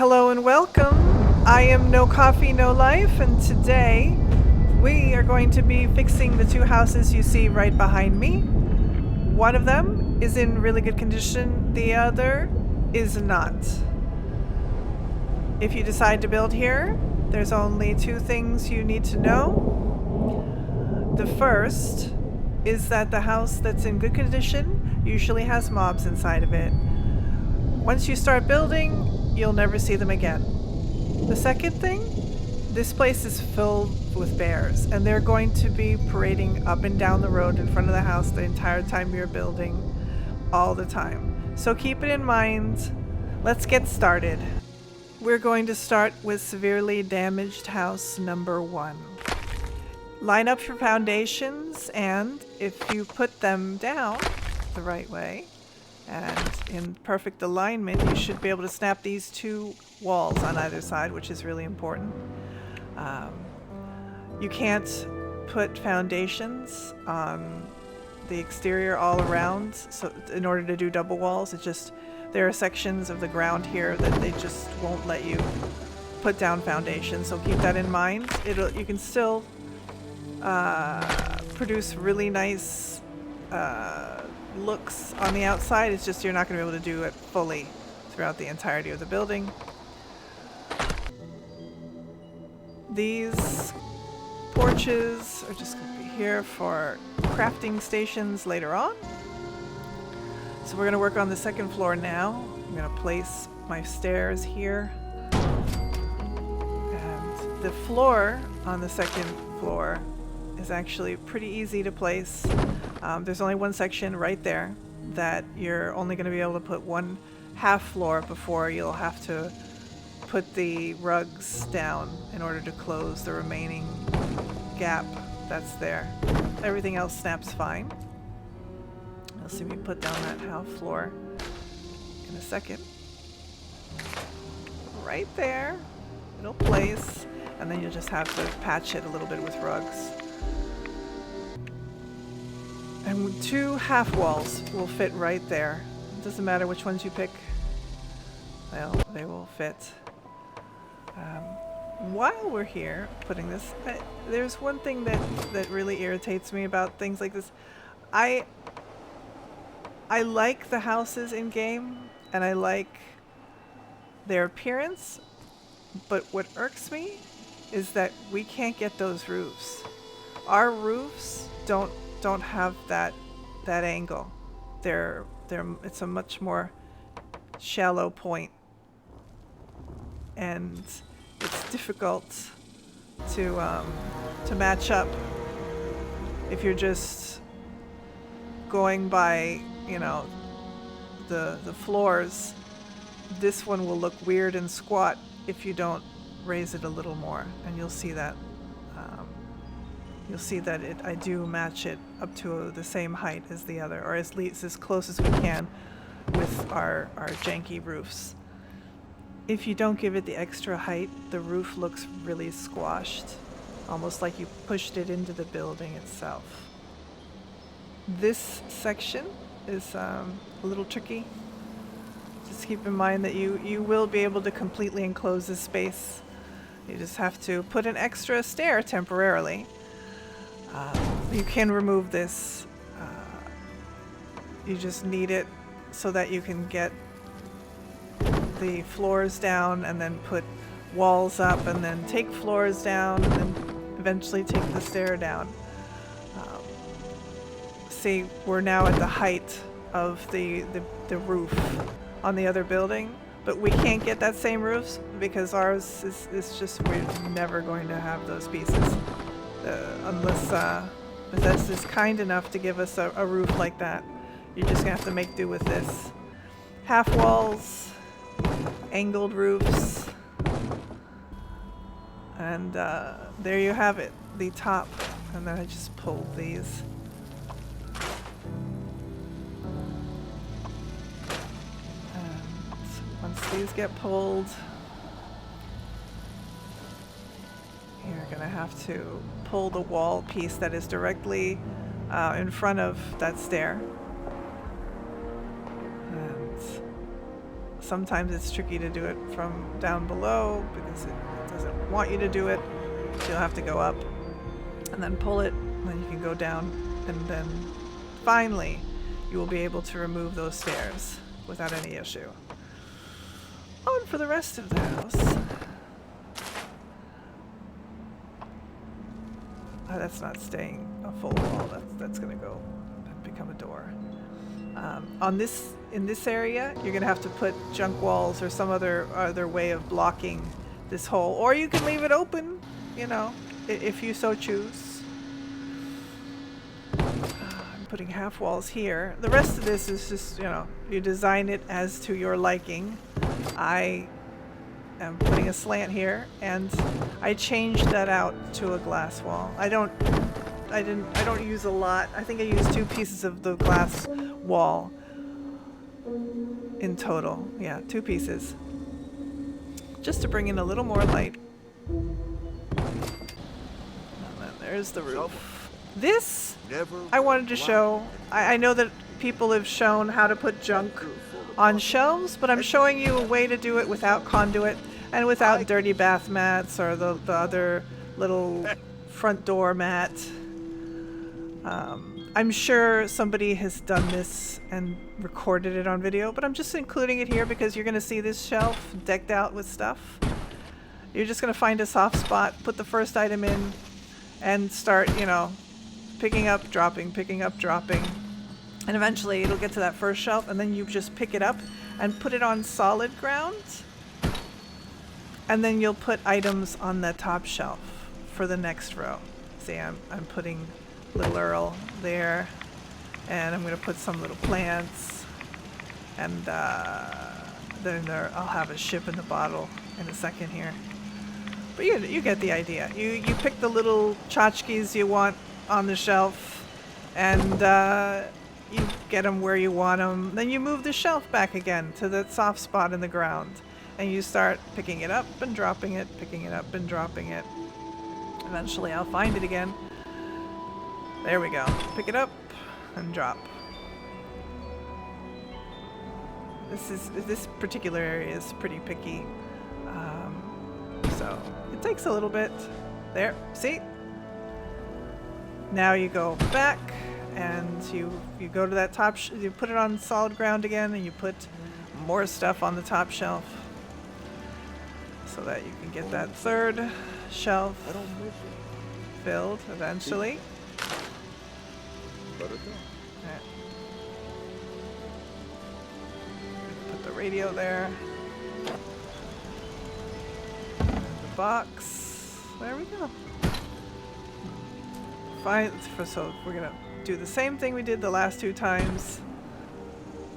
Hello and welcome. I am No Coffee, No Life, and today we are going to be fixing the two houses you see right behind me. One of them is in really good condition, the other is not. If you decide to build here, there's only two things you need to know. The first is that the house that's in good condition usually has mobs inside of it. Once you start building, you'll never see them again. The second thing, this place is filled with bears, and they're going to be parading up and down the road in front of the house the entire time you're building, all the time. So keep it in mind. Let's get started. We're going to start with severely damaged house number 1. Line up your foundations, and if you put them down the right way and in perfect alignment, you should be able to snap these two walls on either side, which is really important. You can't put foundations on the exterior all around, so in order to do double walls, there are sections of the ground here that they just won't let you put down foundations, so keep that in mind. You can still produce really nice looks on the outside. It's just you're not going to be able to do it fully throughout the entirety of the building. These porches are just going to be here for crafting stations later on. So we're going to work on the second floor now. I'm going to place my stairs here. And the floor on the second floor is actually pretty easy to place. There's only one section right there that you're only going to be able to put one half floor before you'll have to put the rugs down in order to close the remaining gap that's there. Everything else snaps fine. Let's see if we can put down that half floor in a second. Right there. It'll place, and then you'll just have to patch it a little bit with rugs. And 2 half walls will fit right there. It doesn't matter which ones you pick. Well, they will fit. While we're here putting this, there's one thing that really irritates me about things like this. I like the houses in game, and I like their appearance, but what irks me is that we can't get those roofs. Our roofs don't have that angle. It's a much more shallow point, and it's difficult to match up if you're just going by, the floors. This one will look weird and squat if you don't raise it a little more, and you'll see that. I do match it up to the same height as the other, or at least as close as we can with our janky roofs. If you don't give it the extra height, the roof looks really squashed, almost like you pushed it into the building itself. This section is a little tricky. Just keep in mind that you will be able to completely enclose this space. You just have to put an extra stair temporarily. You can remove this. You just need it so that you can get the floors down and then put walls up and then take floors down and then eventually take the stair down. See, we're now at the height of the roof on the other building, but we can't get that same roof because ours is just, we're never going to have those pieces unless Bethesda is kind enough to give us a roof like that. You're just gonna have to make do with this. Half walls, angled roofs, and there you have it, the top. And then I just pulled these. And once these get pulled, you're gonna have to pull the wall piece that is directly in front of that stair. And sometimes it's tricky to do it from down below because it doesn't want you to do it. So you'll have to go up and then pull it, and then you can go down, and then finally you will be able to remove those stairs without any issue. On for the rest of the house. Oh, that's not staying a full wall. That's gonna go and become a door. In this area, you're gonna have to put junk walls or some other way of blocking this hole, or you can leave it open, you know, if you so choose. I'm putting half walls here. The rest of this is just, you know, you design it as to your liking. I am putting a slant here, and I changed that out to a glass wall. I don't use a lot. I think I used 2 pieces of the glass wall in total. Yeah, 2 pieces. Just to bring in a little more light. And then there's the roof. This, I wanted to show. I know that people have shown how to put junk on shelves, but I'm showing you a way to do it without conduit and without dirty bath mats or the other little front door mat. I'm sure somebody has done this and recorded it on video, but I'm just including it here because you're going to see this shelf decked out with stuff. You're just going to find a soft spot, put the first item in, and start, you know, picking up, dropping, picking up, dropping. And eventually it'll get to that first shelf, and then you just pick it up and put it on solid ground. And then you'll put items on the top shelf for the next row. See, I'm putting Little Earl there, and I'm going to put some little plants, and then I'll have a ship in the bottle in a second here. But you get the idea. You pick the little tchotchkes you want on the shelf, and you get them where you want them. Then you move the shelf back again to that soft spot in the ground, and you start picking it up and dropping it, picking it up and dropping it. Eventually I'll find it again. There we go. Pick it up and drop. This particular area is pretty picky, so it takes a little bit. There, see? Now you go back and you go to that top. You put it on solid ground again, and you put more stuff on the top shelf, so that you can get that third shelf filled eventually. Right. Put the radio there. And the box. There we go. Fine. So we're gonna do the same thing we did the last 2 times.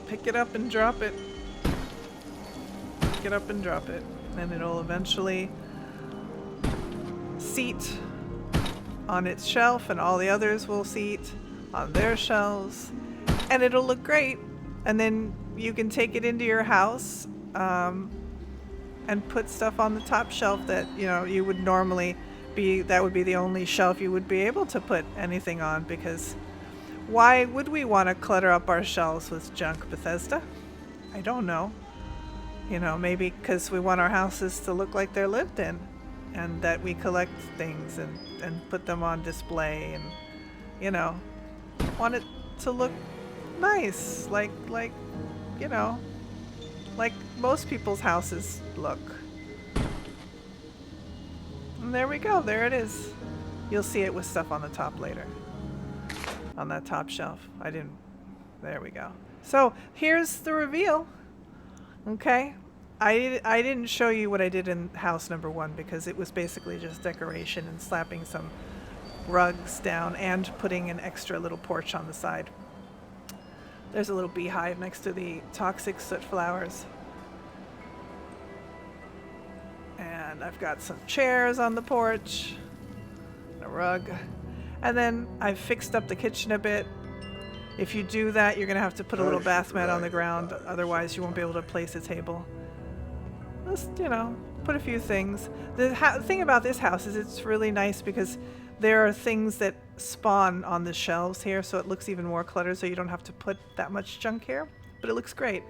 Pick it up and drop it. Pick it up and drop it. And it'll eventually seat on its shelf, and all the others will seat on their shelves, and it'll look great. And then you can take it into your house and put stuff on the top shelf that, you know, you would normally that would be the only shelf you would be able to put anything on, because why would we want to clutter up our shelves with junk, Bethesda? I don't know. You know, maybe because we want our houses to look like they're lived in, and that we collect things and put them on display, and, you know, want it to look nice, like you know, like most people's houses look. And there we go, there it is. You'll see it with stuff on the top later, on that top shelf. There we go. So here's the reveal. Okay, I didn't show you what I did in house number 1 because it was basically just decoration and slapping some rugs down and putting an extra little porch on the side. There's a little beehive next to the toxic soot flowers. And I've got some chairs on the porch, and a rug. And then I've fixed up the kitchen a bit. If you do that, you're going to have to put a little bath mat on the ground, otherwise you won't be able to place a table. Just, you know, put a few things. The thing about this house is it's really nice because there are things that spawn on the shelves here, so it looks even more cluttered, so you don't have to put that much junk here, but it looks great.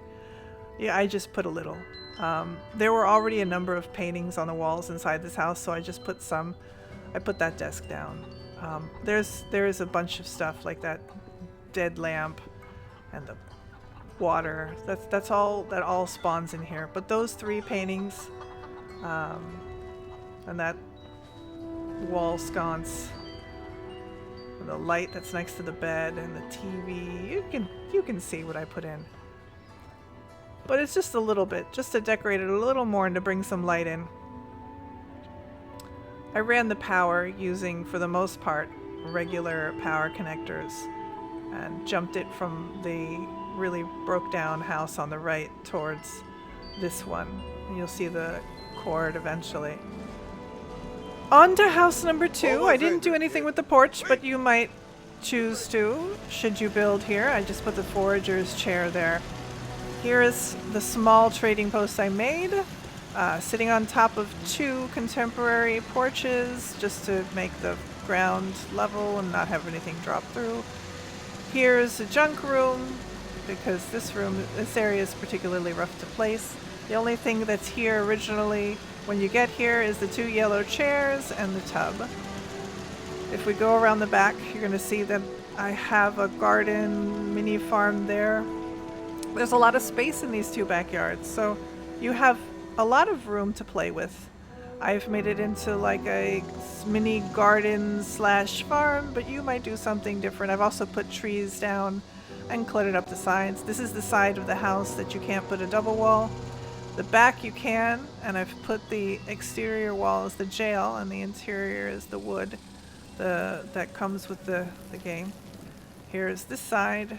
Yeah, I just put a little. There were already a number of paintings on the walls inside this house, so I just put some. I put that desk down. There is a bunch of stuff like that dead lamp and the water. That's all that all spawns in here. But those three paintings, and that wall sconce, and the light that's next to the bed, and the TV. You can see what I put in. But it's just a little bit, just to decorate it a little more and to bring some light in. I ran the power using, for the most part, regular power connectors, and jumped it from the really broke down house on the right towards this one. And you'll see the cord eventually. On to house number 2. I didn't do anything with the porch, but you might choose to, should you build here. I just put the forager's chair there. Here is the small trading post I made, sitting on top of 2 contemporary porches, just to make the ground level and not have anything drop through. Here's a junk room, because this area is particularly rough to place. The only thing that's here originally when you get here is the 2 yellow chairs and the tub. If we go around the back, you're going to see that I have a garden mini farm there. There's a lot of space in these 2 backyards, so you have a lot of room to play with. I've made it into like a mini garden / farm, but you might do something different. I've also put trees down and cluttered up the sides. This is the side of the house that you can't put a double wall. The back you can, and I've put the exterior wall as the jail and the interior is the wood that comes with the game. Here's this side.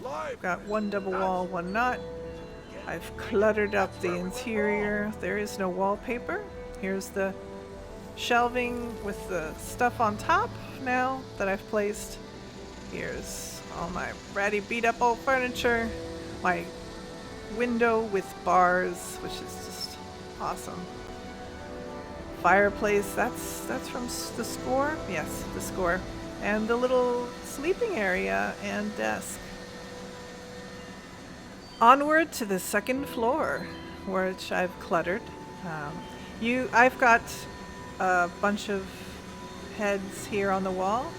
I've got 1 double wall, 1 not. I've cluttered up the interior. There is no wallpaper. Here's the shelving with the stuff on top now that I've placed. Here's all my ratty beat up old furniture. My window with bars, which is just awesome. Fireplace, that's from the score? Yes, the score. And the little sleeping area and desk. Onward to the 2nd floor, which I've cluttered. I've got a bunch of heads here on the wall.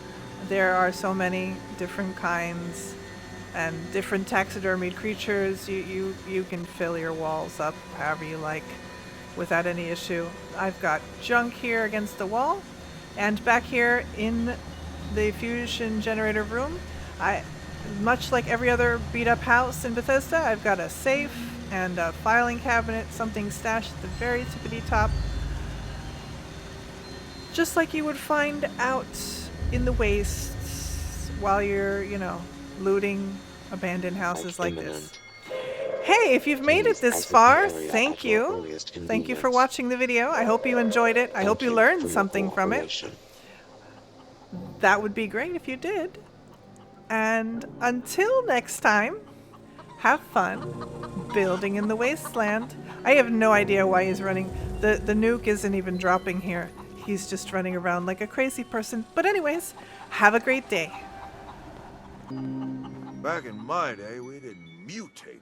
There are so many different kinds and different taxidermied creatures. You can fill your walls up however you like without any issue. I've got junk here against the wall, and back here in the fusion generator room, much like every other beat up house in Bethesda, I've got a safe and a filing cabinet, something stashed at the very tippity top. Just like you would find out in the wastes while you're, looting abandoned houses like this. Hey, if you've made it this far, thank you. Thank you for watching the video. I hope you enjoyed it. I hope you learned something from it. That would be great if you did. And until next time, have fun building in the wasteland. I have no idea why he's running. The nuke isn't even dropping here. He's just running around like a crazy person. But anyways, have a great day. Back in my day, we didn't mutate